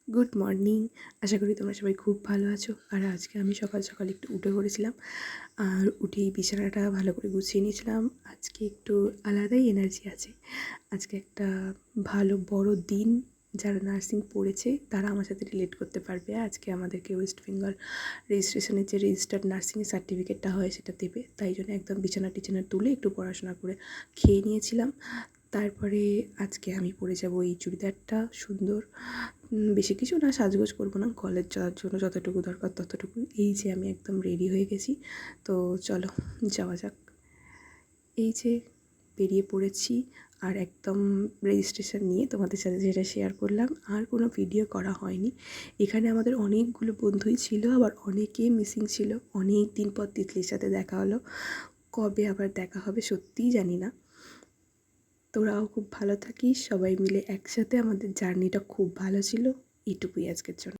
Good morning. আশা করি তোমরা সবাই খুব ভালো আছো। আর আজকে আমি সকাল সকাল একটু উঠে পড়েছিলাম, আর উঠেই বিছানাটা ভালো করে গুছিয়ে নিয়েছিলাম। আজকে একটু আলাদাই এনার্জি আছে। আজকে একটা ভালো বড় দিন। যারা নার্সিং পড়েছে তারা আমার সাথে রিলেট করতে পারবে। আজকে আমাদেরকে ওয়েস্ট বেঙ্গল রেজিস্ট্রেশনের যে রেজিস্টার্ড নার্সিংয়ের সার্টিফিকেটটা হয় সেটা দেবে। তাই জন্য একদম বিছানা টিছানা তুলে একটু পড়াশোনা করে খেয়ে নিয়েছিলাম। তারপরে আজকে আমি পরে যাব এই চুড়িদারটা সুন্দর, বেশি কিছু না, সাজগোজ করবো না, কলেজ যাওয়ার জন্য যতটুকু দরকার ততটুকু। এই যে আমি একদম রেডি হয়ে গেছি, তো চলো যাওয়া যাক। এই যে বেরিয়ে পড়েছি, আর একদম রেজিস্ট্রেশন নিয়ে তোমাদের সাথে যেটা শেয়ার করলাম, আর কোনো ভিডিও করা হয়নি। এখানে আমাদের অনেকগুলো বন্ধুই ছিল, আবার অনেকেই মিসিং ছিল। অনেক দিন পর তিতলির সাথে দেখা হলো, কবে আবার দেখা হবে সত্যিই জানি না। তোরাও খুব ভালো থাকিস, সবাই মিলে একসাথে আমাদের জার্নিটা খুব ভালো ছিল। এইটুকুই আজকের জন্য।